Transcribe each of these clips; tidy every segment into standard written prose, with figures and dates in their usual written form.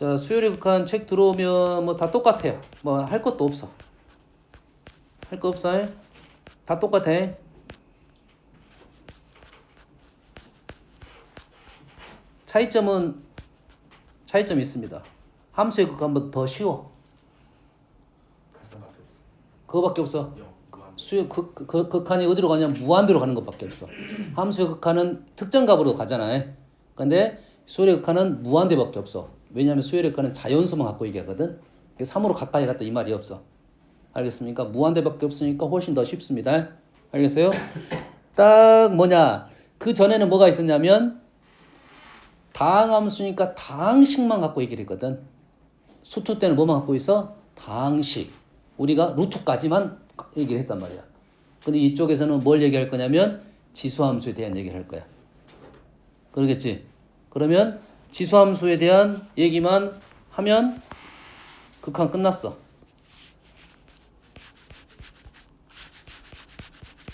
자, 수열의 극한 책 들어오면 뭐 다 똑같아요. 뭐 할 것도 없어. 할 거 없어. 다 똑같아. 차이점이 있습니다. 함수의 극한보다 더 쉬워. 그거밖에 없어. 수의 극한이 어디로 가냐면 무한대로 가는 것밖에 없어. 함수의 극한은 특정 값으로 가잖아. 근데 수열의 극한은 무한대밖에 없어. 왜냐하면 수열의 극한은 자연수만 갖고 얘기하거든. 3으로 가까이 갔다 이 말이 없어. 알겠습니까? 무한대밖에 없으니까 훨씬 더 쉽습니다. 알겠어요? 딱 뭐냐? 그 전에는 뭐가 있었냐면 다항함수니까 다항식만 갖고 얘기를 했거든. 수투 때는 뭐만 갖고 있어? 다항식. 우리가 루트까지만 얘기를 했단 말이야. 근데 이쪽에서는 뭘 얘기할 거냐면 지수함수에 대한 얘기를 할 거야. 그러겠지? 그러면 지수함수에 대한 얘기만 하면 극한 끝났어.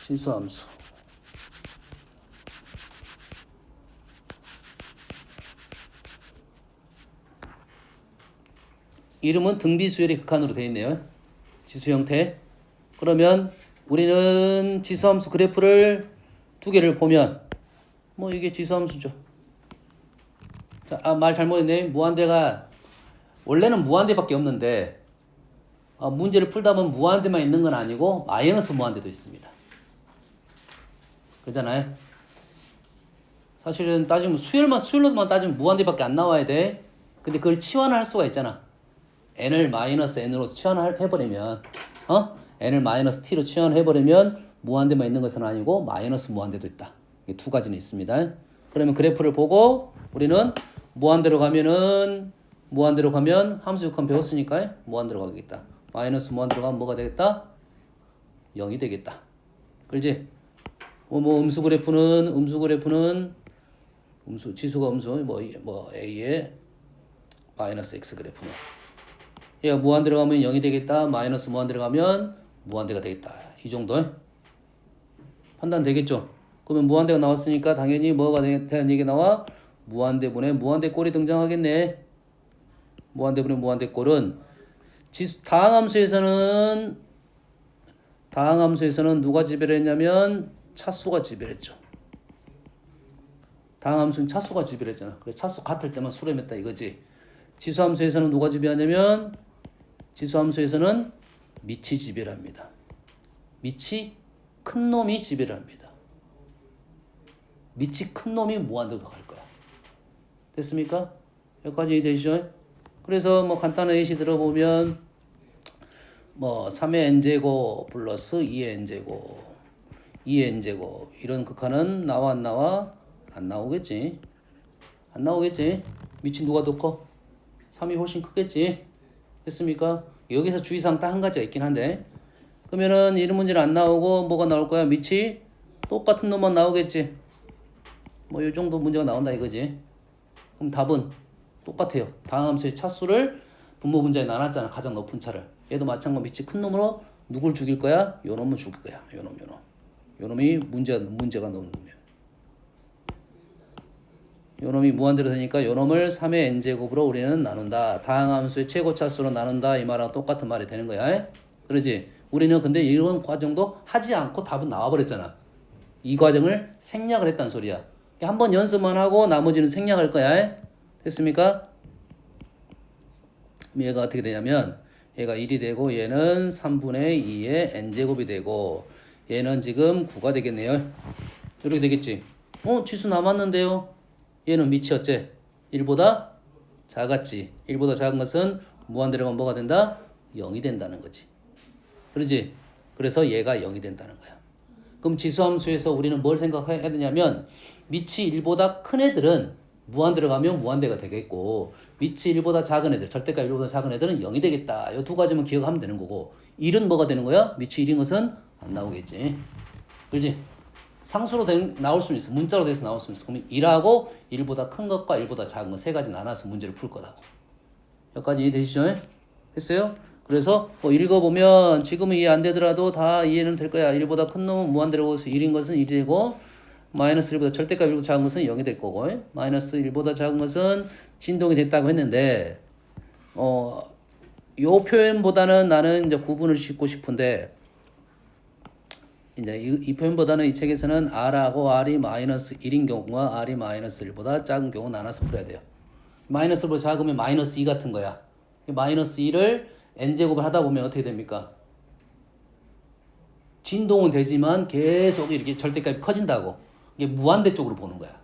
지수함수. 이름은 등비수열의 극한으로 되어 있네요. 지수 형태. 그러면 우리는 지수함수 그래프를 두 개를 보면 뭐 이게 지수함수죠. 자, 말 잘못했네. 무한대가 원래는 무한대밖에 없는데 문제를 풀다 보면 무한대만 있는 건 아니고 마이너스 무한대도 있습니다. 그렇잖아요. 사실은 따지면 수열로만 따지면 무한대밖에 안 나와야 돼. 근데 그걸 치환을 할 수가 있잖아. n을 마이너스 n으로 치환해버리면 n을 마이너스 t로 치환해버리면 무한대만 있는 것은 아니고 마이너스 무한대도 있다. 이게 두 가지는 있습니다. 그러면 그래프를 보고 우리는 무한대로 가면 함수 6칸 배웠으니까 무한대로 가겠다. 마이너스 무한대로 가면 뭐가 되겠다? 0이 되겠다. 그렇지? 음수 그래프는 지수가 뭐 a의 마이너스 x 그래프는 얘가 무한대로 가면 0이 되겠다. 마이너스 무한대로 가면 무한대가 되겠다. 이 정도 판단 되겠죠? 그러면 무한대가 나왔으니까 당연히 뭐가 대한 얘기 나와? 무한대분의 무한대꼴이 등장하겠네. 무한대분의 무한대꼴은 다항함수에서는 누가 지배를 했냐면 차수가 지배를 했죠. 다항함수는 차수가 지배를 했잖아. 그래서 차수 같을 때만 수렴했다 이거지. 지수함수에서는 누가 지배하냐면 지수함수에서는 밑이 지배를 합니다. 밑이 큰 놈이 지배를 합니다. 밑이 큰 놈이 무한대로 갈 거야. 됐습니까? 여기까지 이해되시죠? 그래서 뭐 간단한 예시 들어보면 뭐 3의 n제곱 플러스 2의 n제곱 2의 n제곱 이런 극한은 나와 안 나와? 안 나오겠지. 안 나오겠지. 밑이 누가 더 커? 3이 훨씬 크겠지. 됐습니까? 여기서 주의사항 딱 한 가지가 있긴 한데 그러면은 이런 문제는 안 나오고 뭐가 나올 거야? 밑이 똑같은 놈만 나오겠지. 뭐 이 정도 문제가 나온다 이거지. 그럼 답은 똑같아요. 다항함수의 차수를 분모 분자에 나눴잖아. 가장 높은 차를. 얘도 마찬가지로 밑이 큰 놈으로 누굴 죽일 거야? 요 놈을 죽일 거야. 요 놈. 요 놈이 문제가 나오는 놈이야. 요 놈이 무한대로 되니까 요 놈을 3의 n제곱으로 우리는 나눈다. 다항함수의 최고차수로 나눈다. 이 말하고 똑같은 말이 되는 거야. 그러지? 우리는 근데 이런 과정도 하지 않고 답은 나와버렸잖아. 이 과정을 생략을 했다는 소리야. 한번 연습만 하고 나머지는 생략할 거야. 됐습니까? 얘가 어떻게 되냐면 얘가 1이 되고 얘는 3분의 2의 n제곱이 되고 얘는 지금 9가 되겠네요. 이렇게 되겠지. 지수 남았는데요. 얘는 밑이 어째? 1보다 작았지. 1보다 작은 것은 무한대로 가면 뭐가 된다? 0이 된다는 거지. 그러지? 그래서 얘가 0이 된다는 거야. 그럼 지수함수에서 우리는 뭘 생각해야 되냐면 밑이 1보다 큰 애들은 무한대로 가면 무한대가 되겠고 밑이 1보다 작은 애들, 절대값 1보다 작은 애들은 0이 되겠다. 이 두 가지만 기억하면 되는 거고 1은 뭐가 되는 거야? 밑이 1인 것은 안 나오겠지. 그렇지? 상수로 나올 수는 있어. 문자로 돼서 나올 수는 있어. 그러면 1하고 1보다 큰 것과 1보다 작은 것 세 가지 나눠서 문제를 풀 거다고. 여기까지 이해되시죠? 됐어요? 그래서 읽어보면 지금은 이해 안 되더라도 다 이해는 될 거야. 1보다 큰 놈은 무한대로 가서 1인 것은 1이 되고 마이너스 1보다 절대값 1보다 작은 것은 0이 될 거고 마이너스 1보다 작은 것은 진동이 됐다고 했는데 요 표현보다는 나는 이제 구분을 짓고 싶은데 이제 이 표현보다는 이 책에서는 R하고 R이 마이너스 1인 경우와 R이 마이너스 1보다 작은 경우 나눠서 풀어야 돼요. 마이너스 1보다 작으면 마이너스 2 같은 거야. 마이너스 2를 n제곱을 하다 보면 어떻게 됩니까? 진동은 되지만 계속 이렇게 절대값이 커진다고. 이게 무한대 쪽으로 보는 거야.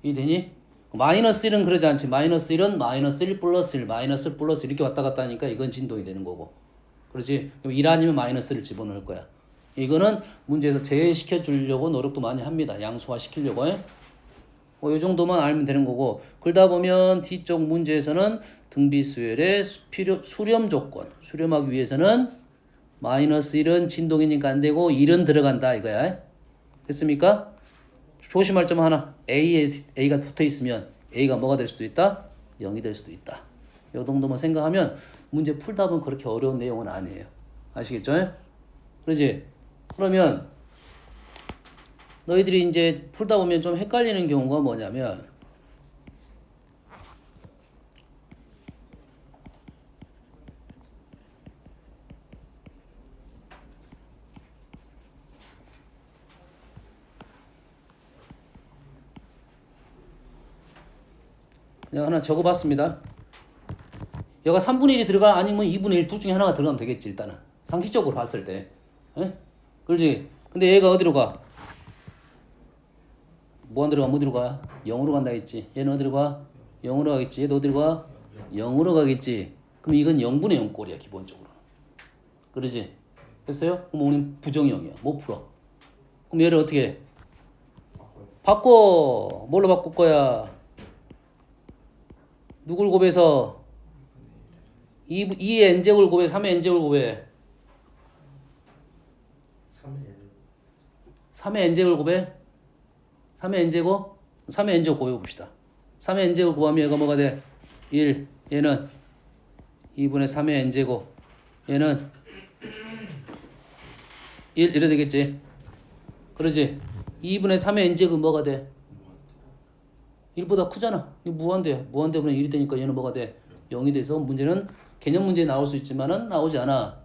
이해되니? 마이너스 1은 그러지 않지. 마이너스 1은 마이너스 1 플러스 1, 마이너스 1 플러스 1 이렇게 왔다 갔다 하니까 이건 진동이 되는 거고. 그렇지? 그럼 1 아니면 마이너스를 집어넣을 거야. 이거는 문제에서 제외시켜 주려고 노력도 많이 합니다. 양수화 시키려고. 이 정도만 알면 되는 거고. 그러다 보면 뒤쪽 문제에서는 등비수열의 수렴 조건. 수렴하기 위해서는 마이너스 1은 진동이니까 안 되고 1은 들어간다 이거야. 됐습니까? 조심할 점 하나. A가 붙어 있으면 A가 뭐가 될 수도 있다? 0이 될 수도 있다. 이 정도만 생각하면 문제 풀다 보면 그렇게 어려운 내용은 아니에요. 아시겠죠? 그러지? 그러면 너희들이 이제 풀다 보면 좀 헷갈리는 경우가 뭐냐면 그냥 하나 적어봤습니다. 여가 3분의 1이 들어가 아니면 2분의 1 둘 중에 하나가 들어가면 되겠지 일단은. 상식적으로 봤을 때. 에? 그렇지? 근데 얘가 어디로 가? 뭐 안 들어가? 뭐 들어가? 0으로 간다 했지. 얘는 어디로 가? 0으로 가겠지. 얘도 어디로 가? 0으로 가겠지. 그럼 이건 0분의 0 꼴이야 기본적으로. 그러지? 됐어요? 그럼 우리는 부정형이야. 못 풀어. 그럼 얘를 어떻게 해? 바꿔. 뭘로 바꿀 거야? 누굴 곱해서? 2의 n제곱을 곱해, 3의 n제곱을 곱해. 3의 n제곱을 곱해? 3의 n제곱? 3의 n제곱 곱해봅시다. 3의 n제곱 곱하면 얘가 뭐가 돼? 1. 얘는 2분의 3의 n제곱. 얘는 1 이래 되겠지? 그러지? 2분의 3의 n제곱 뭐가 돼? 1보다 크잖아. 이거 무한대야. 무한대분의 1이 되니까 얘는 뭐가 돼? 0이 돼서 문제는 개념 문제에 나올 수 있지만은 나오지 않아.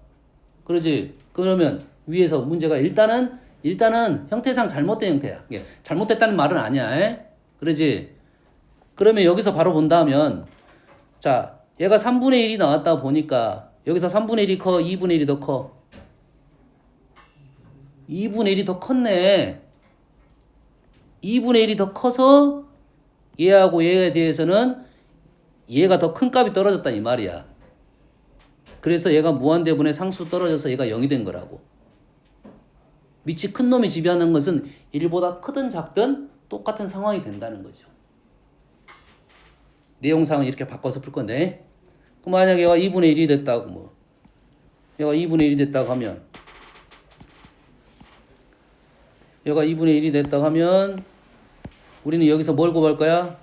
그러지? 그러면 위에서 문제가 일단은 형태상 잘못된 형태야. 예, 잘못됐다는 말은 아니야. 에? 그러지? 그러면 여기서 바로 본다면 자, 얘가 3분의 1이 나왔다 보니까 여기서 3분의 1이 커? 2분의 1이 더 커? 2분의 1이 더 컸네. 2분의 1이 더 커서 얘하고 얘에 대해서는 얘가 더 큰 값이 떨어졌다 이 말이야. 그래서 얘가 무한대분의 상수 떨어져서 얘가 0이 된 거라고. 밑이 큰 놈이 지배하는 것은 1보다 크든 작든 똑같은 상황이 된다는 거죠. 내용상은 이렇게 바꿔서 풀 건데 그럼 만약에 얘가 2분의 1이 됐다고 뭐 얘가 2분의 1이 됐다고 하면 얘가 2분의 1이 됐다고 하면 우리는 여기서 뭘 곱할 거야?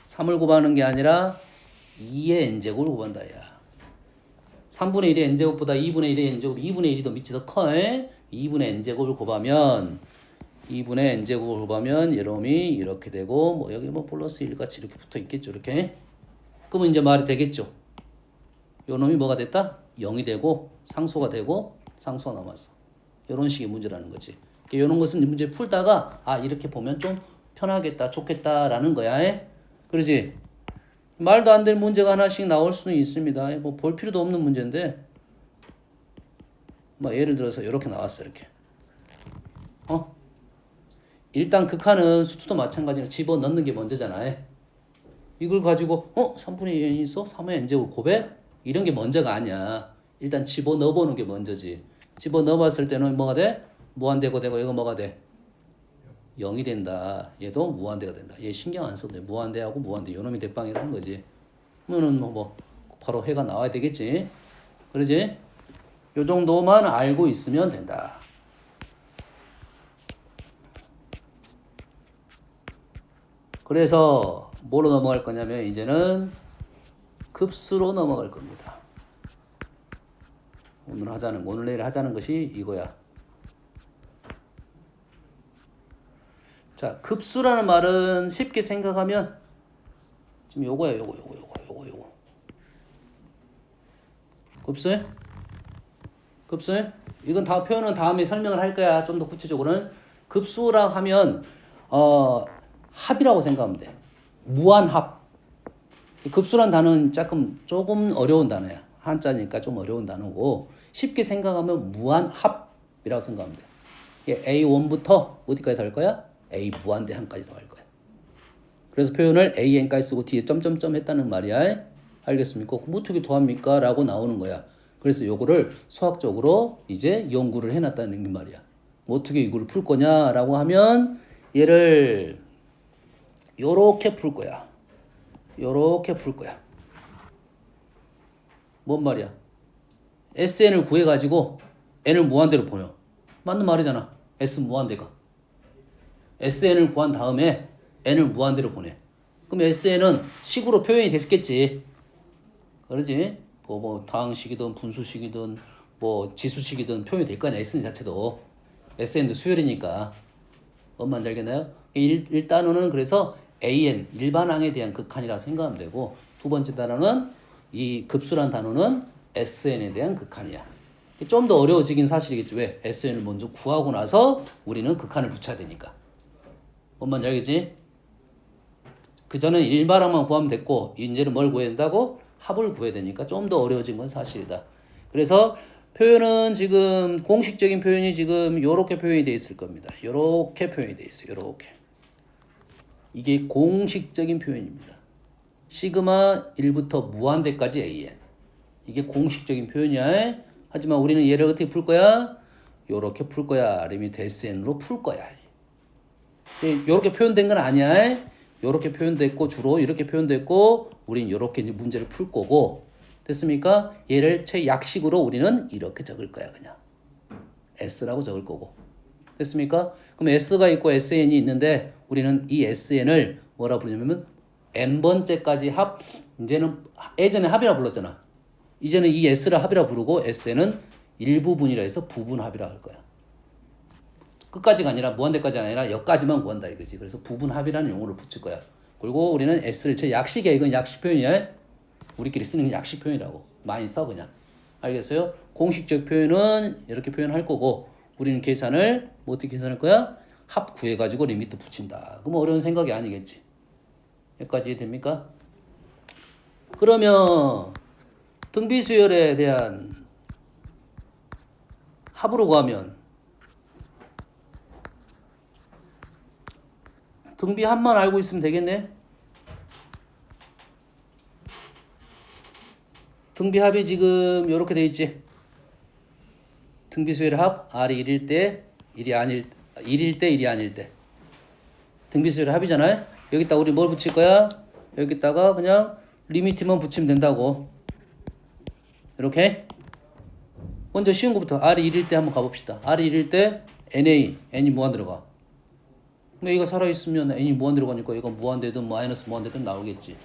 3을 곱하는 게 아니라 2의 n제곱을 곱한다 야. 3분의 1의 n제곱보다 2분의 1의 n제곱 2분의 1이 더 밑이 더 커. 2분의 n제곱을 곱하면 2분의 n제곱을 곱하면 이놈이 이렇게 되고 뭐 여기 뭐 플러스 1 같이 이렇게 붙어 있겠죠. 이렇게. 그러면 이제 말이 되겠죠. 요 놈이 뭐가 됐다? 0이 되고 상수가 되고 상수가 남았어. 이런 식의 문제라는 거지. 이런 것은 문제 풀다가 아 이렇게 보면 좀 편하겠다 좋겠다라는 거야. 그러지? 말도 안 되는 문제가 하나씩 나올 수는 있습니다. 뭐 볼 필요도 없는 문제인데 뭐 예를 들어서 이렇게 나왔어 이렇게. 일단 극한은 수투도 마찬가지로 집어넣는 게 먼저잖아. 이걸 가지고 3분의 2n이 있어? 3의 n제곱 곱해? 이런 게 먼저가 아니야. 일단 집어넣어보는 게 먼저지. 집어넣어봤을 때는 뭐가 돼? 무한대고 되고 이거 뭐가 돼? 0이 된다. 얘도 무한대가 된다. 얘 신경 안 써도 돼. 무한대하고 무한대. 요놈이 대빵이라는 거지. 그러면은 뭐 바로 해가 나와야 되겠지. 그러지? 요 정도만 알고 있으면 된다. 그래서 뭐로 넘어갈 거냐면 이제는 급수로 넘어갈 겁니다. 오늘 내일 하자는 것이 이거야. 자, 급수라는 말은 쉽게 생각하면 지금 요거야, 요거. 급수에? 급수에? 이건 다 표현은 다음에 설명을 할 거야. 좀 더 구체적으로는 급수라 하면 합이라고 생각하면 돼. 무한합. 급수란 단어는 조금 어려운 단어야. 한자니까 좀 어려운 단어고 쉽게 생각하면 무한합이라고 생각하면 돼. 이게 A1부터 어디까지 달 거야? A 무한대한까지 더할 거야. 그래서 표현을 AN까지 쓰고 뒤에 점점점 했다는 말이야. 알겠습니까? 그럼 어떻게 더합니까? 라고 나오는 거야. 그래서 요거를 수학적으로 이제 연구를 해놨다는 말이야. 어떻게 이걸 풀 거냐라고 하면 얘를 요렇게 풀 거야. 요렇게 풀 거야. 뭔 말이야? SN을 구해가지고 N을 무한대로 보여. 맞는 말이잖아. S 무한대가. SN을 구한 다음에 N을 무한대로 보내. 그럼 SN은 식으로 표현이 됐겠지. 그러지? 뭐 다항식이든 분수식이든 뭐 지수식이든 표현이 될 거 아니야. SN 자체도. SN도 수열이니까. 뭔 말인지 알겠나요? 일단은 그래서 AN, 일반항에 대한 극한이라 생각하면 되고 두 번째 단어는 이 급수란 단어는 SN에 대한 극한이야. 좀 더 어려워지긴 사실이겠죠. 왜? SN을 먼저 구하고 나서 우리는 극한을 붙여야 되니까. 뭔 말인지 알겠지? 그전엔 일반항만 구하면 됐고 이제는 뭘 구해야 된다고? 합을 구해야 되니까 좀 더 어려워진 건 사실이다. 그래서 표현은 지금 공식적인 표현이 지금 요렇게 표현이 되어 있을 겁니다. 요렇게 표현이 되어 있어요. 요렇게. 이게 공식적인 표현입니다. 시그마 1부터 무한대까지 AN. 이게 공식적인 표현이야. 하지만 우리는 얘를 어떻게 풀 거야? 요렇게 풀 거야. 리미트 SN으로 풀 거야. 요렇게 표현된 건 아니야. 요렇게 표현됐고 주로 이렇게 표현됐고 우리는 요렇게 이제 문제를 풀 거고 됐습니까? 얘를 최약식으로 우리는 이렇게 적을 거야. 그냥 S라고 적을 거고 됐습니까? 그럼 S가 있고 SN이 있는데 우리는 이 SN을 뭐라 부르냐면 n번째까지 합. 이제는 예전에 합이라 불렀잖아. 이제는 이 S를 합이라 부르고 SN은 일부분이라 해서 부분합이라 할 거야. 끝까지가 아니라 무한대까지가 아니라 여기까지만 구한다 이거지. 그래서 부분합이라는 용어를 붙일 거야. 그리고 우리는 S를 제 약식이야. 이건 약식 표현이야. 우리끼리 쓰는 약식 표현이라고. 많이 써 그냥. 알겠어요? 공식적 표현은 이렇게 표현할 거고 우리는 계산을 뭐 어떻게 계산할 거야? 합 구해가지고 리미트 붙인다. 그럼 어려운 생각이 아니겠지. 여기까지 됩니까? 그러면 등비수열에 대한 합으로 구하면 등비합만 알고 있으면 되겠네. 등비합이 지금 이렇게 돼 있지. 등비수열의 합 R이 1일 때 1이 아닐 1일 때 1이 아닐 때 등비수열의 합이잖아요. 여기다 우리 뭘 붙일 거야? 여기다가 그냥 리미트만 붙이면 된다고. 이렇게 먼저 쉬운 것부터 R이 1일 때 한번 가봅시다. R이 1일 때 N이 무한 들어가. 근데 이거 살아있으면 N이 무한 들어가니까 이거 무한되든 마이너스 무한되든 나오겠지.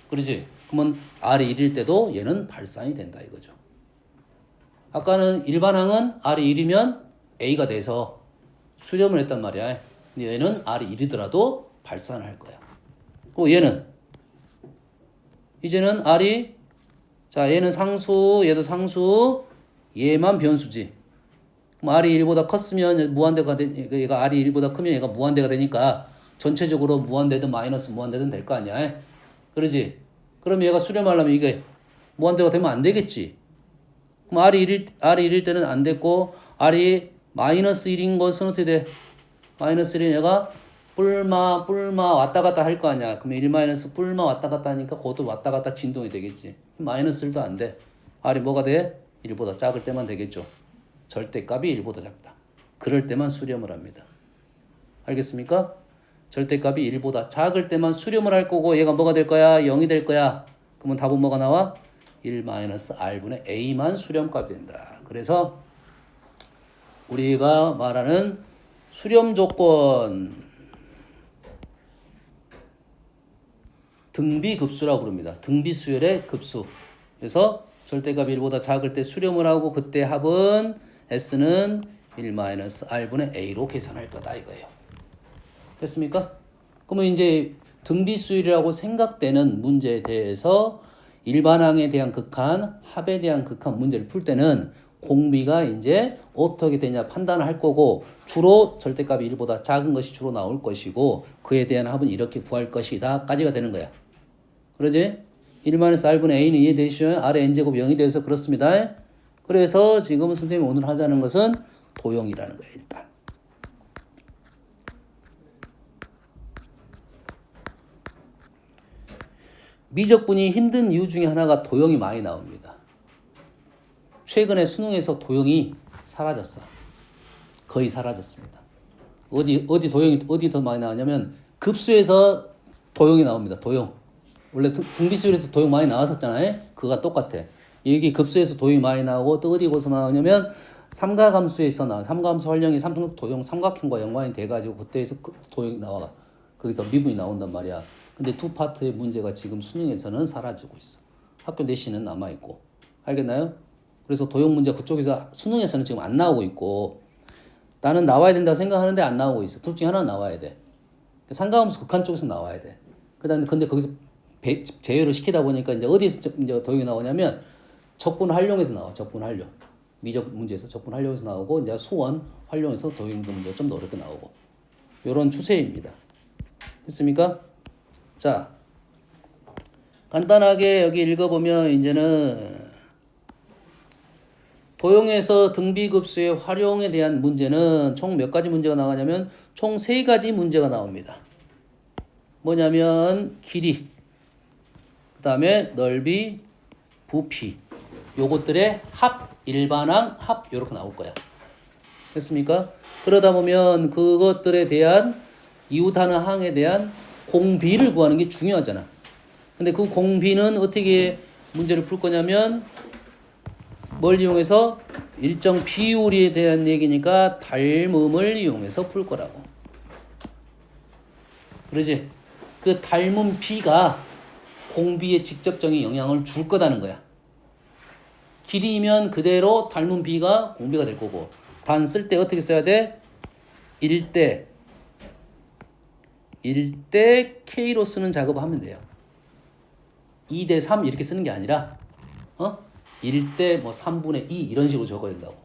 그러지? 그러면 R이 1일 때도 얘는 발산이 된다 이거죠. 아까는 일반항은 R이 1이면 A가 돼서 수렴을 했단 말이야. 근데 얘는 R이 1이더라도 발산을 할 거야. 그리고 얘는 이제는 R이 자 얘는 상수 얘도 상수 얘만 변수지. 그럼 R이 1보다 컸으면 무한대가 얘가 R이 1보다 크면 얘가 무한대가 되니까 전체적으로 무한대든 마이너스 무한대든 될 거 아니야. 그러지? 그럼 얘가 수렴하려면 이게 무한대가 되면 안 되겠지. 그럼 R이 1일 때는 안 됐고 R이 마이너스 1인 것은 어떻게 돼? 마이너스 1인 얘가 뿔마 왔다 갔다 할 거 아니야. 그러면 1 마이너스 뿔마 왔다 갔다 하니까 그것도 왔다 갔다 진동이 되겠지. 마이너스 1도 안 돼. R이 뭐가 돼? 1보다 작을 때만 되겠죠. 절대값이 1보다 작다. 그럴 때만 수렴을 합니다. 알겠습니까? 절대값이 1보다 작을 때만 수렴을 할 거고 얘가 뭐가 될 거야? 0이 될 거야. 그러면 답은 뭐가 나와? 1-R분의 A만 수렴값이 된다. 그래서 우리가 말하는 수렴 조건 등비급수라고 부릅니다. 등비수열의 급수. 그래서 절대값이 1보다 작을 때 수렴을 하고 그때 합은 S는 1-R분의 A로 계산할 거다 이거예요. 됐습니까? 그러면 이제 등비수열이라고 생각되는 문제에 대해서 일반항에 대한 극한, 합에 대한 극한 문제를 풀 때는 공비가 이제 어떻게 되냐 판단을 할 거고 주로 절대값이 1보다 작은 것이 주로 나올 것이고 그에 대한 합은 이렇게 구할 것이다 까지가 되는 거야. 그러지? 1-r분의 a는 이해되시죠? r의 n제곱이 0이 돼서 그렇습니다. 그래서 지금 선생님이 오늘 하자는 것은 도형이라는 거예요. 일단. 미적분이 힘든 이유 중에 하나가 도형이 많이 나옵니다. 최근에 수능에서 도형이 사라졌어. 거의 사라졌습니다. 어디 도형이 어디 더 많이 나오냐면 급수에서 도형이 나옵니다. 도형. 원래 등비수열에서 도형 많이 나왔었잖아요. 그거가 똑같아. 여기 급수에서 도형이 많이 나오고 또 어디서 나오냐면 삼가함수에서 나와. 삼가함수 활용이 삼각 도형 삼각형과 연관이 돼가지고 그때에서 도형이 나와. 거기서 미분이 나온단 말이야. 근데 두 파트의 문제가 지금 수능에서는 사라지고 있어. 학교 내신은 남아 있고. 알겠나요? 그래서 도형 문제 그쪽에서 수능에서는 지금 안 나오고 있고 나는 나와야 된다고 생각하는데 안 나오고 있어. 둘 중에 하나 나와야 돼. 삼가함수 극한 쪽에서 나와야 돼. 그다음에 근데 거기서 제외를 시키다 보니까 이제 어디서 이제 도형이 나오냐면 적분 활용에서 나와. 적분 활용. 미적 문제에서 적분 활용에서 나오고 이제 수원 활용에서 도형 문제가 좀 더 어렵게 나오고. 요런 추세입니다. 됐습니까? 자. 간단하게 여기 읽어보면 이제는 도형에서 등비급수의 활용에 대한 문제는 총 몇 가지 문제가 나가냐면 총 3가지 문제가 나옵니다. 뭐냐면 길이, 그 다음에 넓이, 부피 요것들의 합, 일반항, 합 요렇게 나올 거야. 됐습니까? 그러다 보면 그것들에 대한 이웃하는 항에 대한 공비를 구하는 게 중요하잖아. 근데 그 공비는 어떻게 문제를 풀 거냐면 뭘 이용해서 일정 비율에 대한 얘기니까 닮음을 이용해서 풀 거라고. 그러지? 그 닮은 비가 공비에 직접적인 영향을 줄 거다는 거야. 길이면 그대로 닮은 비가 공비가 될 거고 단 쓸 때 어떻게 써야 돼? 1대 K로 쓰는 작업을 하면 돼요. 2대 3 이렇게 쓰는 게 아니라 1대 뭐 3분의 2 이런 식으로 적어야 된다고.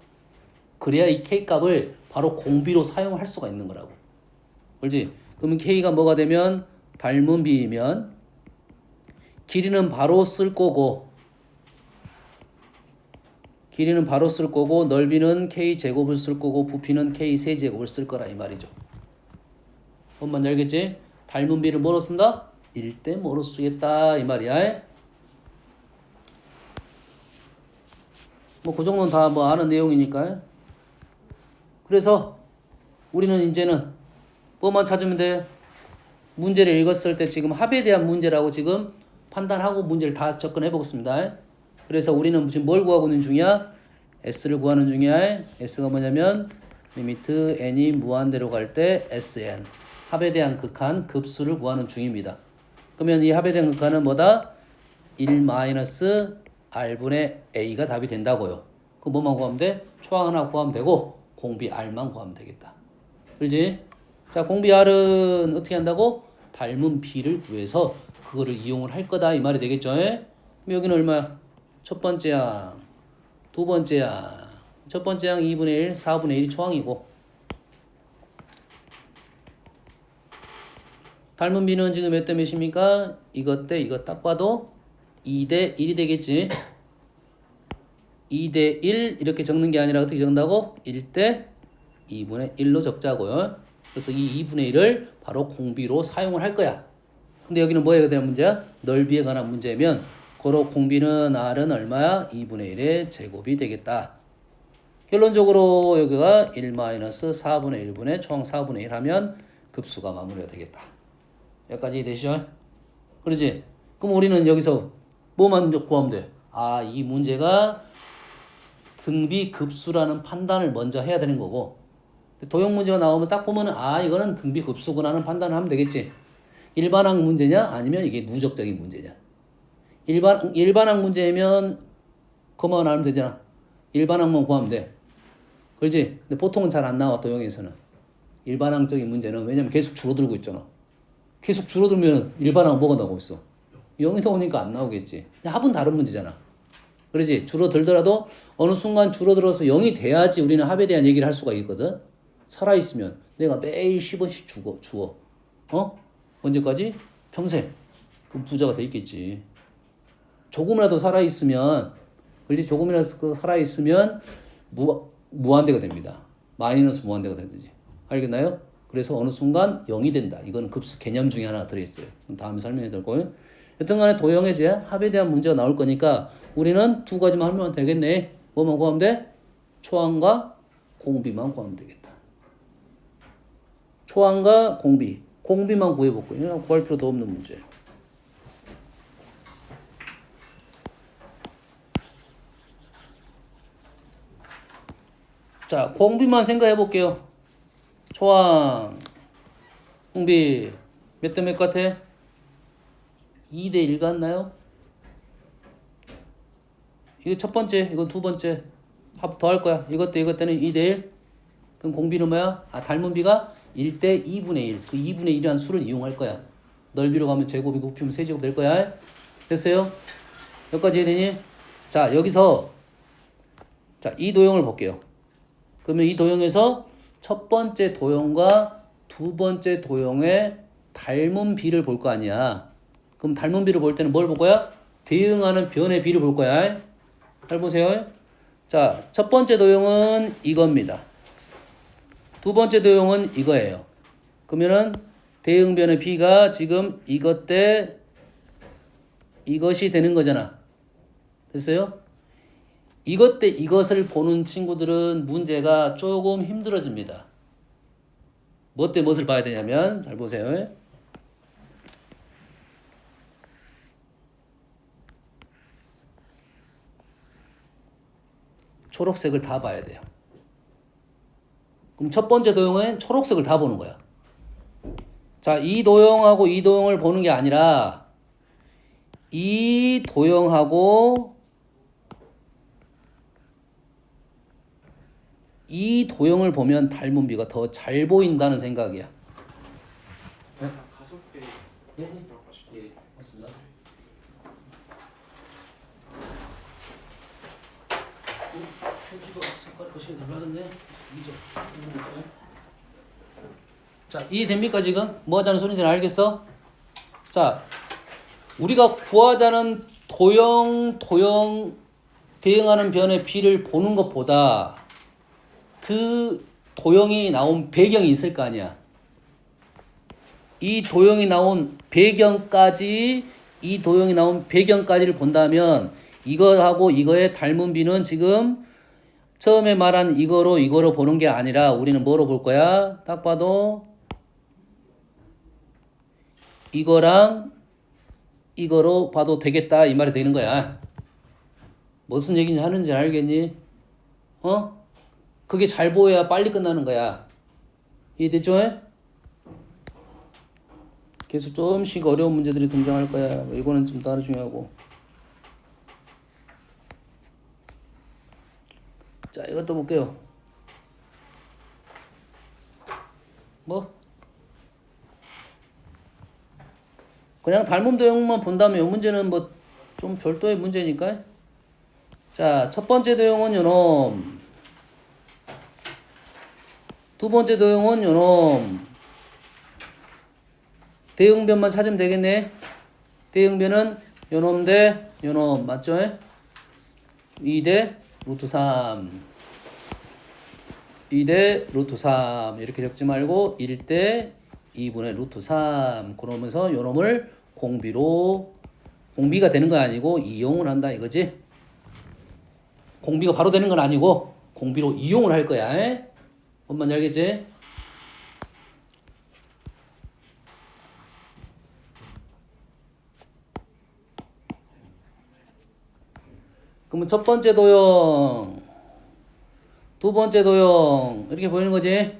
그래야 이 K값을 바로 공비로 사용할 수가 있는 거라고. 그렇지? 그러면 K가 뭐가 되면 닮은 비이면 길이는 바로 쓸 거고 넓이는 K제곱을 쓸 거고 부피는 K 세제곱을 쓸 거라 이 말이죠. 뭔 말인지 알겠지? 닮은 비를 뭐로 쓴다? 1대 뭐로 쓰겠다 이 말이야. 뭐 그 정도는 다 뭐 아는 내용이니까요. 그래서 우리는 이제는 뭐만 찾으면 돼? 문제를 읽었을 때 지금 합에 대한 문제라고 지금 판단하고 문제를 다 접근해 보겠습니다. 그래서 우리는 지금 뭘 구하고 있는 중이야? S를 구하는 중이야. S가 뭐냐면 리미트 n이 무한대로 갈 때 Sn 합에 대한 극한 급수를 구하는 중입니다. 그러면 이 합에 대한 극한은 뭐다? 1-r분의 a가 답이 된다고요. 그럼 뭐만 구하면 돼? 초항 하나 구하면 되고 공비 r만 구하면 되겠다. 그렇지? 자, 공비 r은 어떻게 한다고? 닮은 b를 구해서 그거를 이용을 할 거다 이 말이 되겠죠? 그럼 여기는 얼마야? 첫 번째 항, 두 번째 항. 첫 번째 항 2분의 1, 4분의 1이 초항이고 닮은 b는 지금 몇 대 몇입니까? 이것 대 이것 딱 봐도 2대 1이 되겠지. 2대 1 이렇게 적는 게 아니라 어떻게 적는다고? 1대 2분의 1로 적자고요. 그래서 이 2분의 1을 바로 공비로 사용을 할 거야. 근데 여기는 뭐에 대한 문제야? 넓이에 관한 문제면 고로 공비는 R은 얼마야? 2분의 1의 제곱이 되겠다. 결론적으로 여기가 1-4분의 1분의 총 4분의 1 하면 급수가 마무리가 되겠다. 여기까지 되시죠? 그러지? 그럼 우리는 여기서 뭐만 구하면 돼? 아, 이 문제가 등비 급수라는 판단을 먼저 해야 되는 거고 도형 문제가 나오면 딱 보면은 아, 이거는 등비 급수구나 하는 판단을 하면 되겠지. 일반항 문제냐? 아니면 이게 누적적인 문제냐? 일반항 문제면 그만 알면 되잖아. 일반항만 구하면 돼. 그렇지? 근데 보통은 잘 안 나와, 도형에서는. 일반항적인 문제는 왜냐면 계속 줄어들고 있잖아. 계속 줄어들면 일반항 뭐가 나오고 있어? 0이 나오니까 안 나오겠지. 합은 다른 문제잖아. 그러지? 줄어들더라도 어느 순간 줄어들어서 0이 돼야지 우리는 합에 대한 얘기를 할 수가 있거든. 살아있으면 내가 매일 10원씩 주어. 어? 언제까지? 평생. 그럼 부자가 돼 있겠지. 조금이라도 살아있으면, 그렇지? 조금이라도 살아있으면 무한대가 됩니다. 마이너스 무한대가 되지. 알겠나요? 그래서 어느 순간 0이 된다. 이건 급수 개념 중에 하나 들어있어요. 다음에 설명해 드릴 거예요. 여튼간에 도형의 제 합에 대한 문제가 나올 거니까 우리는 두 가지만 하면 되겠네. 뭐만 구하면 돼? 초항과 공비만 구하면 되겠다. 초항과 공비. 공비만 구해볼게요. 그냥 구할 필요도 없는 문제. 자, 공비만 생각해 볼게요. 초항, 공비 몇 대 몇 같아? 2대 1 같나요? 이거 첫 번째, 이건 두 번째. 합 더 할 거야. 이것 때는 2대 1. 그럼 공비는 뭐야? 닮은 비가 1대 2분의 1. 그 2분의 1이라는 수를 이용할 거야. 넓이로 가면 제곱이 곱히면 세제곱 될 거야. 됐어요? 여기까지 이해되니? 자, 여기서 자, 이 도형을 볼게요. 그러면 이 도형에서 첫 번째 도형과 두 번째 도형의 닮은 비를 볼 거 아니야. 그럼 닮은 비를 볼 때는 뭘 볼 거야? 대응하는 변의 비를 볼 거야. 잘 보세요. 자, 첫 번째 도형은 이겁니다. 두 번째 도형은 이거예요. 그러면은 대응변의 비가 지금 이것 대 이것이 되는 거잖아. 됐어요? 이것 대 이것을 보는 친구들은 문제가 조금 힘들어집니다. 뭐 때 무엇을 봐야 되냐면 잘 보세요. 초록색을 다 봐야 돼요. 그럼 첫 번째 도형은 초록색을 다 보는 거야. 자, 이 도형하고 이 도형을 보는 게 아니라 이 도형하고 이 도형을 보면 닮은 비가 더 잘 보인다는 생각이야. 네? 가속대. 예, 맞습니다. 자, 이해됩니까 지금? 뭐 하자는 소리인지 알겠어? 자, 우리가 구하자는 도형 대응하는 변의 비를 보는 것보다 그 도형이 나온 배경이 있을 거 아니야. 이 도형이 나온 배경까지를 본다면 이거하고 이거의 닮은 비는 지금 처음에 말한 이거로 보는 게 아니라 우리는 뭐로 볼 거야? 딱 봐도 이거랑 이거로 봐도 되겠다 이 말이 되는 거야. 무슨 얘기인지 하는지 알겠니? 어? 그게 잘 보여야 빨리 끝나는 거야. 이해됐죠? 계속 조금씩 어려운 문제들이 등장할 거야. 이거는 좀 따로 중요하고. 자, 이것도 볼게요. 뭐? 그냥 닮은 도형만 본다면 이 문제는 뭐 좀 별도의 문제니까. 자, 첫 번째 도형은 요놈. 두 번째 도형은 요놈. 대응변만 찾으면 되겠네. 대응변은 요놈 대 요놈 맞죠? 2 대 루트 3 2 대 루트 3 이렇게 적지 말고 1 대 2분의 루트 3 그러면서 요놈을 공비가 되는 건 아니고 이용을 한다 이거지. 공비가 바로 되는 건 아니고 공비로 이용을 할 거야. 뭔 말인지 알겠지? 그러면 첫 번째 도형, 두 번째 도형 이렇게 보이는 거지.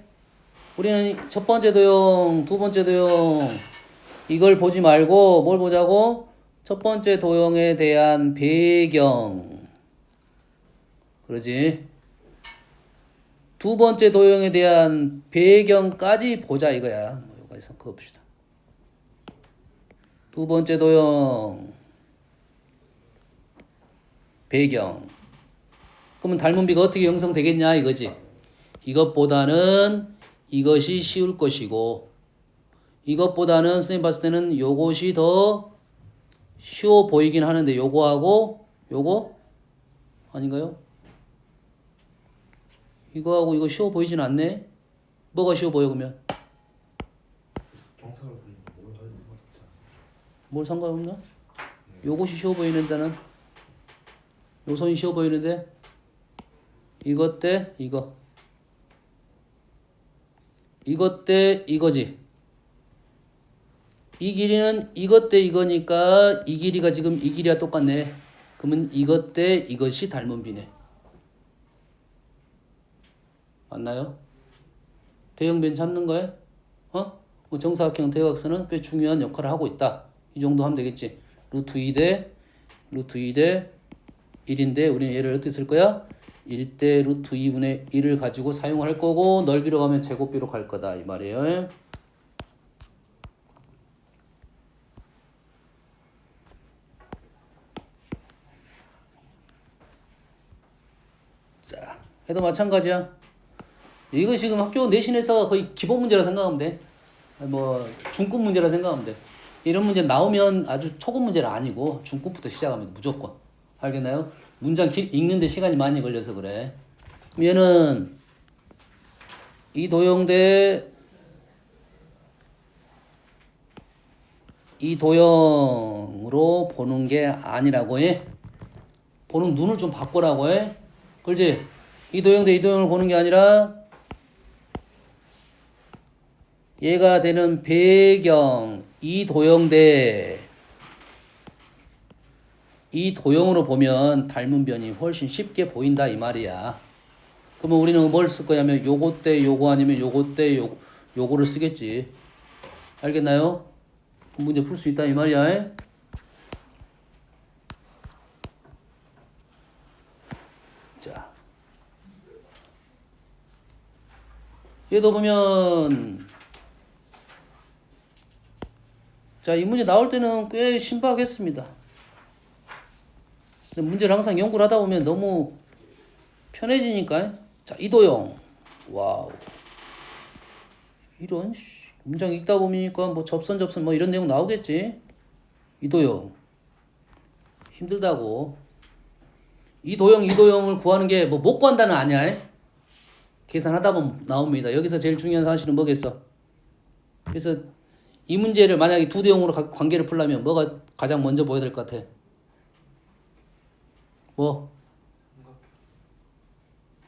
우리는 첫 번째 도형, 두 번째 도형 이걸 보지 말고 뭘 보자고? 첫 번째 도형에 대한 배경. 그러지? 두 번째 도형에 대한 배경까지 보자 이거야. 여기까지 그거 봅시다. 두 번째 도형 배경. 그러면 닮은 비가 어떻게 형성되겠냐 이거지. 이것보다는 이것이 쉬울 것이고 이것보다는 선생님 봤을 때는 요것이 더 쉬워 보이긴 하는데 요거하고 요거 아닌가요? 이거하고 이거 쉬워 보이진 않네. 뭐가 쉬워 보여 그러면? 경사를 부리는 뭘 하는 것 같지 않아요? 뭘 상관없나? 요것이 쉬워 보이는데는 요 선이 쉬워 보이는데 이것 대 이거 이것 대 이거지. 이 길이는 이것 대 이거니까 이 길이가 지금 이 길이와 똑같네. 그러면 이것 대 이것이 닮은 비네. 맞나요? 대형변 찾는 거에 뭐 정사각형 대각선은 꽤 중요한 역할을 하고 있다. 이 정도 하면 되겠지. 루트 2 대 1인데 우리는 얘를 어떻게 쓸 거야? 1대 루트 2분의 1을 가지고 사용할 거고 넓이로 가면 제곱비로 갈 거다 이 말이에요. 자, 해도 마찬가지야. 이거 지금 학교 내신에서 거의 기본 문제라 생각하면 돼. 뭐 중급 문제라 생각하면 돼. 이런 문제 나오면 아주 초급 문제는 아니고 중급부터 시작하면 무조건. 알겠나요? 문장 읽는데 시간이 많이 걸려서 그래. 얘는 이 도형 이 도형으로 보는 게 아니라고 해. 보는 눈을 좀 바꾸라고 해. 그렇지? 이 도형 대 이 도형을 보는 게 아니라 얘가 되는 배경 이 도형 대 이 도형으로 보면 닮은 변이 훨씬 쉽게 보인다 이 말이야. 그러면 우리는 뭘 쓸 거냐면 요거 대 요거 아니면 요거 대 요거를 쓰겠지. 알겠나요? 문제 풀 수 있다 이 말이야. 자, 얘도 보면 자, 이 문제 나올 때는 꽤 신박했습니다. 근데 문제를 항상 연구를 하다 보면 너무 편해지니까. 자, 이도형. 와우. 이런 문장 읽다 보니까 뭐 접선 뭐 이런 내용 나오겠지. 이도형. 힘들다고. 이도형을 구하는 게 뭐 못 구한다는 아니야. 계산하다 보면 나옵니다. 여기서 제일 중요한 사실은 뭐겠어? 그래서 이 문제를 만약에 두 도형으로 관계를 풀려면 뭐가 가장 먼저 보여야 될 것 같아? 뭐?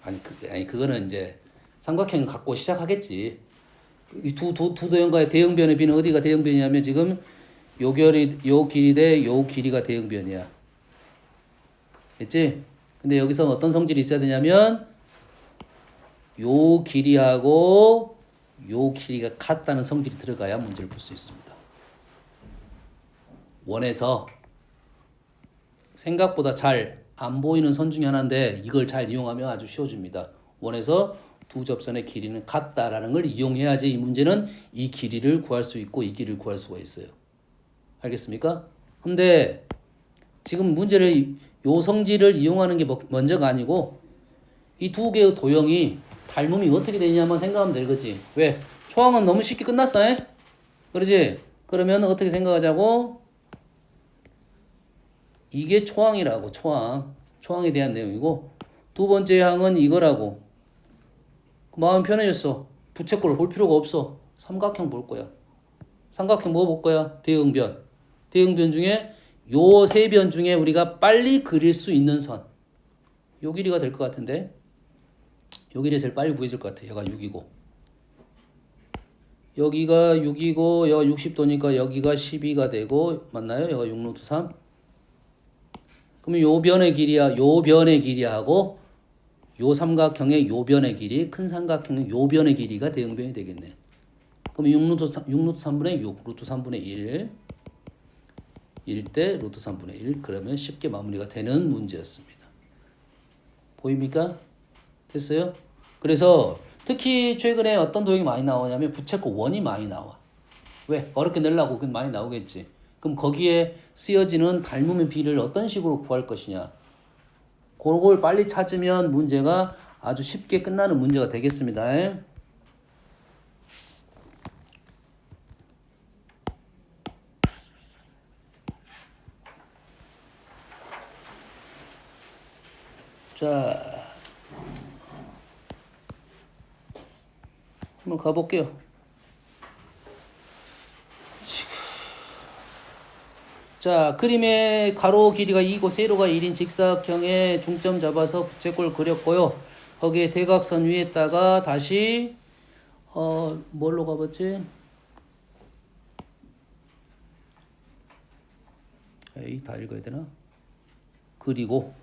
아니 그거는 이제 삼각형을 갖고 시작하겠지. 이 두 도형과의 대형변의 비는 어디가 대형변이냐면 지금 요 길이 대 요 길이가 대형변이야. 됐지? 근데 여기서 어떤 성질이 있어야 되냐면 요 길이하고 요 길이가 같다는 성질이 들어가야 문제를 풀 수 있습니다. 원에서 생각보다 잘 안 보이는 선 중에 하나인데 이걸 잘 이용하면 아주 쉬워집니다. 원에서 두 접선의 길이는 같다라는 걸 이용해야지 이 문제는 이 길이를 구할 수 있고 이 길이를 구할 수가 있어요. 알겠습니까? 근데 지금 문제를 요 성질을 이용하는 게 먼저가 아니고 이 두 개의 도형이 닮음이 어떻게 되냐만 생각하면 되겠지. 왜? 초항은 너무 쉽게 끝났어. 그러지? 그러면 어떻게 생각하자고? 이게 초항이라고. 초항에 대한 내용이고 두 번째 항은 이거라고. 마음 편해졌어. 부채꼴을 볼 필요가 없어. 삼각형 볼 거야. 삼각형 뭐 볼 거야? 대응변. 대응변 중에 요 세 변 중에 우리가 빨리 그릴 수 있는 선. 요 길이가 될 것 같은데 요 길이 제일 빨리 보여질 것 같아. 얘가 6이고 여기가 6이고 여기가 60도니까 여기가 12가 되고 맞나요? 여기가 6루트 3. 그러면 요 변의 길이하고 요 삼각형의 요 변의 길이, 큰 삼각형의 요 변의 길이가 대응변이 되겠네. 그럼 6루트 3분의 6, 루트 3분의 1대 루트 3분의 1. 그러면 쉽게 마무리가 되는 문제였습니다. 보입니까? 됐어요? 그래서 특히 최근에 어떤 도형이 많이 나오냐면 부채꼴 원이 많이 나와. 왜? 어렵게 내려고 그건 많이 나오겠지. 그럼 거기에 쓰여지는 닮음의 비를 어떤 식으로 구할 것이냐. 그걸 빨리 찾으면 문제가 아주 쉽게 끝나는 문제가 되겠습니다. 자, 한번 가볼게요. 자, 그림의 가로 길이가 2고 세로가 1인 직사각형에 중점 잡아서 부채꼴 그렸고요. 거기에 대각선 위에다가 다시 뭘로 가봤지? 에이, 다 읽어야 되나? 그리고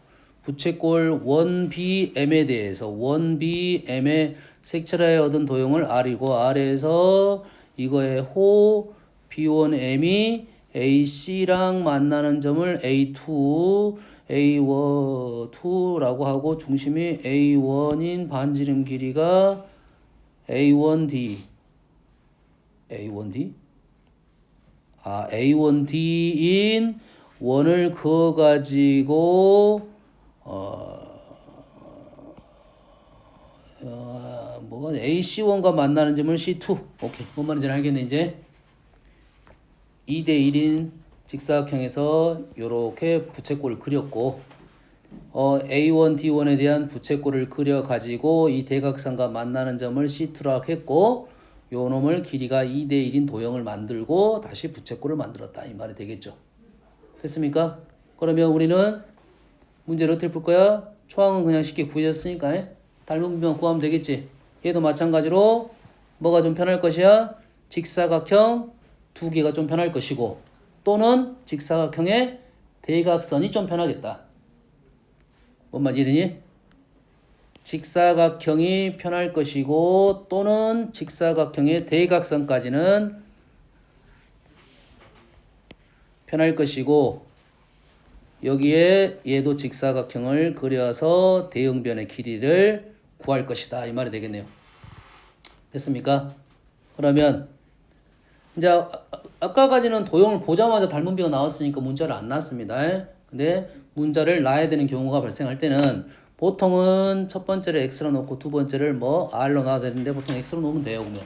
부채꼴 원BM에 대해서 원BM의 색칠하여 얻은 도형을 R이고 R에서 이거의 호 B1M이 AC랑 만나는 점을 A2, A2라고 하고 중심이 A1인 반지름 길이가 A1D, A1D? A1D인 원을 그어가지고 뭐가 AC1과 만나는 점을 C2. 오케이, 뭔 말인지 알겠네 이제. 2대 1인 직사각형에서 요렇게 부채꼴을 그렸고 A1, D1에 대한 부채꼴을 그려가지고 이 대각선과 만나는 점을 C2라고 했고 요 놈을 길이가 2대 1인 도형을 만들고 다시 부채꼴을 만들었다 이 말이 되겠죠. 됐습니까? 그러면 우리는 문제를 어떻게 풀 거야? 초항은 그냥 쉽게 구해졌으니까 닮은 비만 구하면 되겠지. 얘도 마찬가지로 뭐가 좀 편할 것이야? 직사각형 두 개가 좀 편할 것이고 또는 직사각형의 대각선이 좀 편하겠다. 뭔 말인지 이해되니? 직사각형이 편할 것이고 또는 직사각형의 대각선까지는 편할 것이고 여기에 얘도 직사각형을 그려서 대응변의 길이를 구할 것이다 이 말이 되겠네요. 됐습니까? 그러면 이제 아까까지는 도형을 보자마자 닮은 비가 나왔으니까 문자를 안 놨습니다. 근데 문자를 놔야 되는 경우가 발생할 때는 보통은 첫 번째를 x로 놓고 두 번째를 뭐 r로 놔야 되는데 보통 x로 놓으면 돼요. 그러면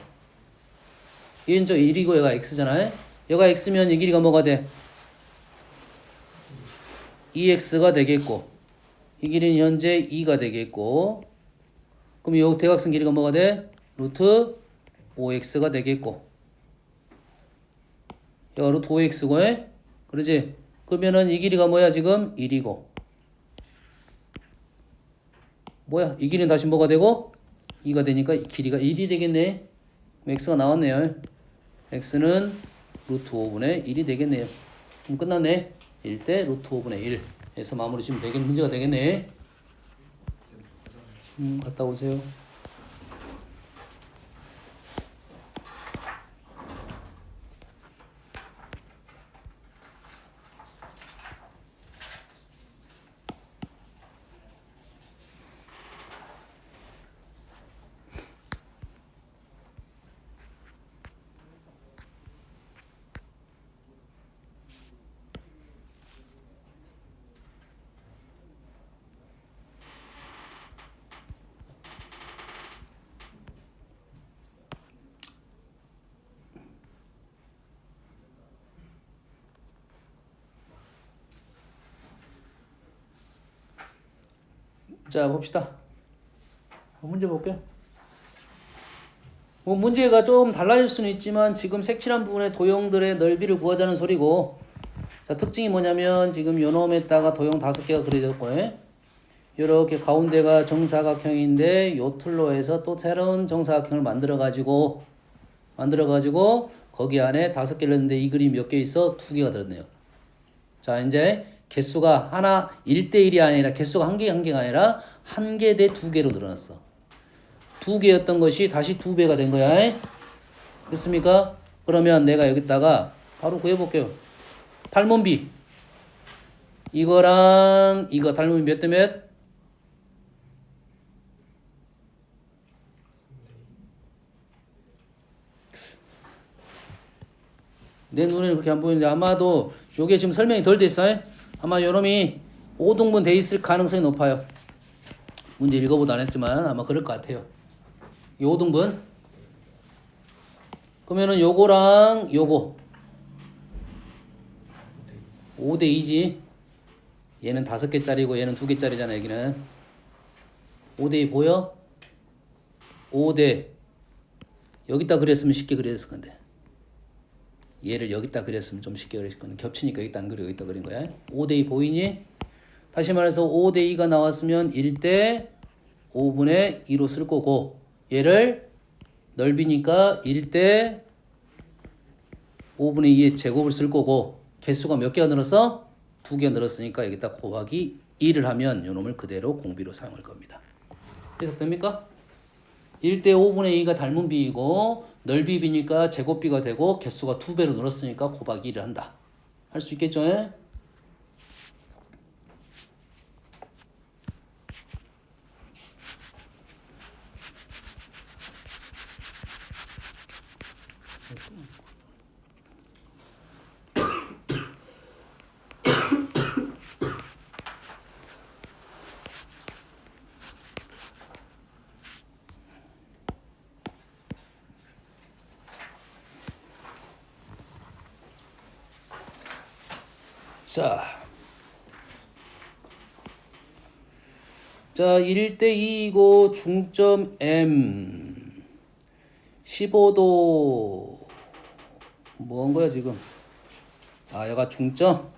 얘는 저 1이고 얘가 x잖아요. 얘가 x면 이 길이가 뭐가 돼? 2x가 되겠고 이 길이는 현재 2가 되겠고 그럼 이 대각선 길이가 뭐가 돼? 루트 5x가 되겠고 야 루트 5x고 그러지? 그러면은 이 길이가 뭐야 지금? 1이고 뭐야 이 길이는 다시 뭐가 되고? 2가 되니까 이 길이가 1이 되겠네. x가 나왔네요. x는 루트 5분의 1이 되겠네요. 그럼 끝났네. 1대 루트 5분의 1 해서 마무리 지면 되겠는 문제가 되겠네. 갔다 오세요. 자 봅시다. 문제 볼게요. 뭐 문제가 좀 달라질 수는 있지만 지금 색칠한 부분의 도형들의 넓이를 구하자는 소리고 자 특징이 뭐냐면 지금 요 놈에다가 도형 5개가 그려졌고 이렇게 가운데가 정사각형인데 요 틀로 해서 또 새로운 정사각형을 만들어 가지고 거기 안에 5개를 넣는데 이 그림 몇 개 있어? 2개가 들었네요. 자 이제 개수가 하나 1대1이 아니라 개수가 한 개가 아니라 한 개 대 2개로 늘어났어. 2개였던 것이 다시 2배가 된 거야. 됐습니까? 그러면 내가 여기다가 바로 구해볼게요. 닮은비 이거랑 이거 닮은비 몇 대 몇? 내 눈에는 그렇게 안 보이는데 아마도 요게 지금 설명이 덜 됐어요. 아마 요놈이 5등분 돼 있을 가능성이 높아요. 문제 읽어보도 안 했지만 아마 그럴 것 같아요. 이 5등분. 그러면은 요거랑 요거 5대 2지. 얘는 5개짜리고 얘는 2개짜리잖아. 여기는 5대 2 보여? 5대 여기다 그렸으면 쉽게 그렸을 건데 얘를 여기다 그렸으면 좀 쉽게 그렸을 건데 겹치니까 여기다 안 그리고 여기다 그린 거야. 5대 2 보이니? 다시 말해서 5대 2가 나왔으면 1대 5분의 2로 쓸 거고 얘를 넓이니까 1대 5분의 2의 제곱을 쓸 거고 개수가 몇 개가 늘었어? 2개가 늘었으니까 여기다 곱하기 2를 하면 요놈을 그대로 공비로 사용할 겁니다. 해석됩니까? 1대 5분의 2가 닮은 비이고 넓이 비니까 제곱비가 되고 개수가 2배로 늘었으니까 곱하기 1을 한다. 할 수 있겠죠? 예? 자, 1대 2이고 중점 M 15도 뭐한 거야 지금? 아, 얘가 중점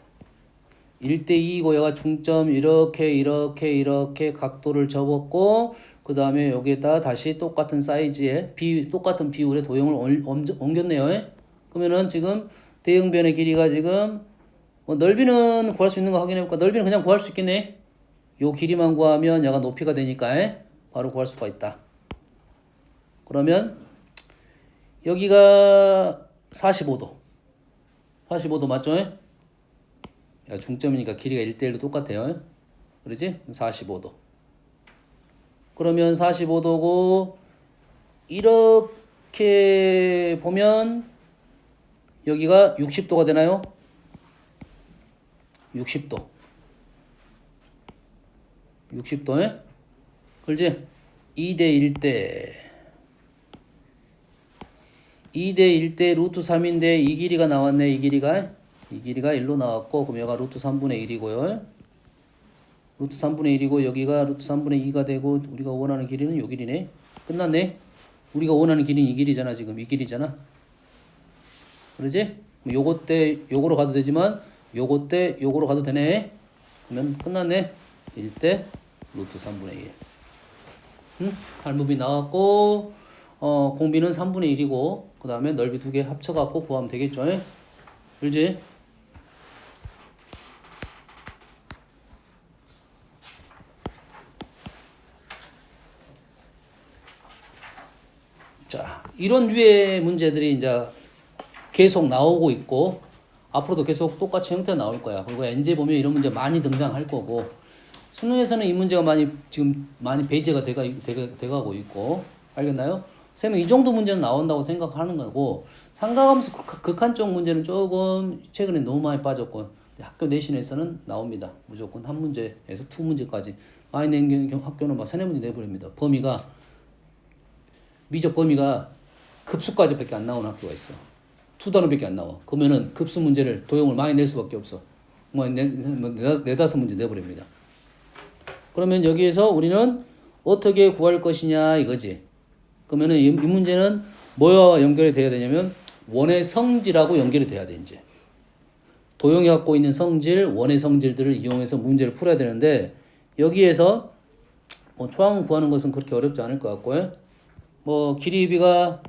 1대 2이고 얘가 중점 이렇게 각도를 접었고 그 다음에 여기에다 다시 똑같은 사이즈의 똑같은 비율의 도형을 옮겼네요. 예? 그러면은 지금 대형변의 길이가 지금 넓이는 구할 수 있는 거 확인해 볼까? 넓이는 그냥 구할 수 있겠네. 요 길이만 구하면 얘가 높이가 되니까 바로 구할 수가 있다. 그러면 여기가 45도. 45도 맞죠? 야, 중점이니까 길이가 1대1로 똑같아요. 그러지? 45도. 그러면 45도고 이렇게 보면 여기가 60도가 되나요? 60도. 60도에 그렇지? 2대 1대 2대 1대 루트 3인데 이 길이가 나왔네. 이 길이가 1로 나왔고 그럼 여기가 루트 3분의 1이고요. 루트 3분의 1이고 여기가 루트 3분의 2가 되고 우리가 원하는 길이는 요 길이네. 끝났네. 우리가 원하는 길이는 이 길이잖아. 지금 이 길이잖아. 그러지? 요거 때 요거로 가도 되지만 요거 때 요거로 가도 되네. 그러면 끝났네. 1대 루트 3분의 1. 응? 닮음이 나왔고 공비는 3분의 1이고 그 다음에 넓이 두 개 합쳐갖고 구하면 되겠죠. 그렇지? 자, 이런 류의 문제들이 이제 계속 나오고 있고 앞으로도 계속 똑같이 형태가 나올 거야. 그리고 NJ 보면 이런 문제 많이 등장할 거고 수능에서는 이 문제가 지금 많이 배제가 돼가고 있고 알겠나요? 쌤은 이 정도 문제는 나온다고 생각하는 거고 상가함수 극한적 문제는 조금 최근에 너무 많이 빠졌고 학교 내신에서는 나옵니다. 무조건 한 문제에서 두 문제까지 많이 낸 학교는 막 세네 문제 내버립니다. 미적 범위가 급수까지밖에 안 나오는 학교가 있어. 두 단어밖에 안 나와. 그러면은 급수 문제를 도형을 많이 낼 수밖에 없어. 네다섯 문제 내버립니다. 그러면 여기에서 우리는 어떻게 구할 것이냐 이거지. 그러면은 이 문제는 뭐와 연결이 돼야 되냐면 원의 성질하고 연결이 돼야 돼 이제. 도형이 갖고 있는 성질, 원의 성질들을 이용해서 문제를 풀어야 되는데 여기에서 초항 구하는 것은 그렇게 어렵지 않을 것 같고요. 길이비가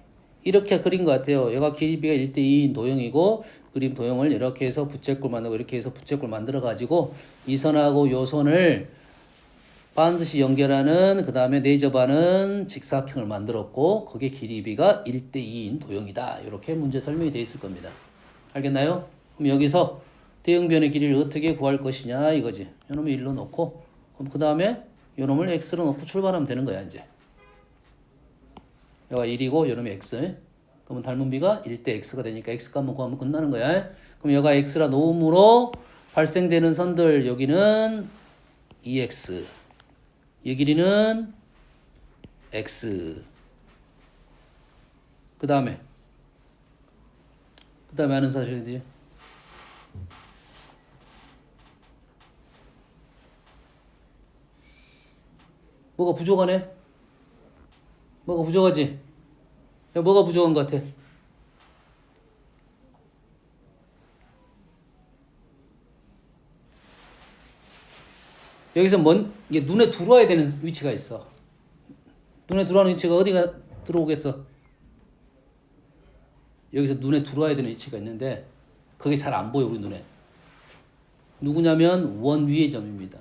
이렇게 그린 것 같아요. 얘가 길이비가 1대 2인 도형이고 그림 도형을 이렇게 해서 부채꼴 만들고 이렇게 해서 부채꼴 만들어 가지고 이 선하고 요 선을 반드시 연결하는 그 다음에 내접하는 직사각형을 만들었고 그게 길이비가 1대 2인 도형이다. 이렇게 문제 설명이 되어 있을 겁니다. 알겠나요? 그럼 여기서 대형변의 길이를 어떻게 구할 것이냐 이거지. 요놈을 1로 놓고 그럼 그 다음에 요놈을 x로 놓고 출발하면 되는 거야 이제. 여기가 1이고 요놈이 x. 그러면 닮은 비가 1대 x가 되니까 x 값만 구하면 끝나는 거야. 그럼 여기가 x라 놓음으로 발생되는 선들 여기는 2x 이 길이는 x 그 다음에 아는 사실이지. 뭐가 부족하네? 뭐가 부족하지? 야, 뭐가 부족한 것 같아? 여기서 이게 눈에 들어와야 되는 위치가 있어. 눈에 들어오는 위치가 어디가 들어오겠어? 여기서 눈에 들어와야 되는 위치가 있는데 그게 잘 안 보여 우리 눈에. 누구냐면 원 위의 점입니다.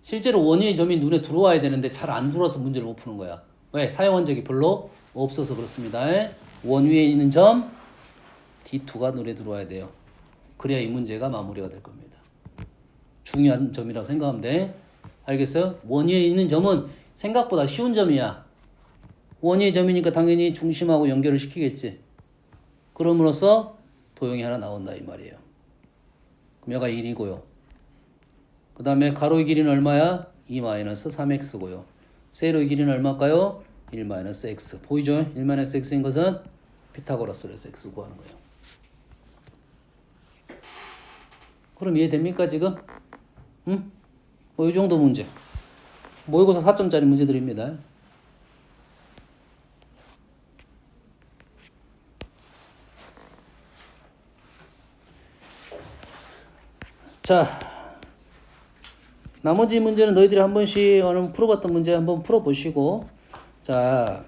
실제로 원 위의 점이 눈에 들어와야 되는데 잘 안 들어와서 문제를 못 푸는 거야. 왜? 사용한 적이 별로 없어서 그렇습니다. 원 위에 있는 점 D2가 눈에 들어와야 돼요. 그래야 이 문제가 마무리가 될 겁니다. 중요한 점이라고 생각하면 돼. 알겠어요? 원 위에 있는 점은 생각보다 쉬운 점이야. 원 위의 점이니까 당연히 중심하고 연결을 시키겠지. 그럼으로써 도형이 하나 나온다 이 말이에요. 그럼 여기가 1이고요. 그 다음에 가로의 길이는 얼마야? 2-3x고요. 세로의 길이는 얼마일까요? 1-x. 보이죠? 1-x인 것은 피타고라스를 x 구하는 거예요. 그럼 이해됩니까 지금? 응? 뭐 이 정도 문제. 모의고사 4점짜리 문제들입니다. 자, 나머지 문제는 너희들이 한 번씩 풀어봤던 문제 한번 풀어보시고, 자,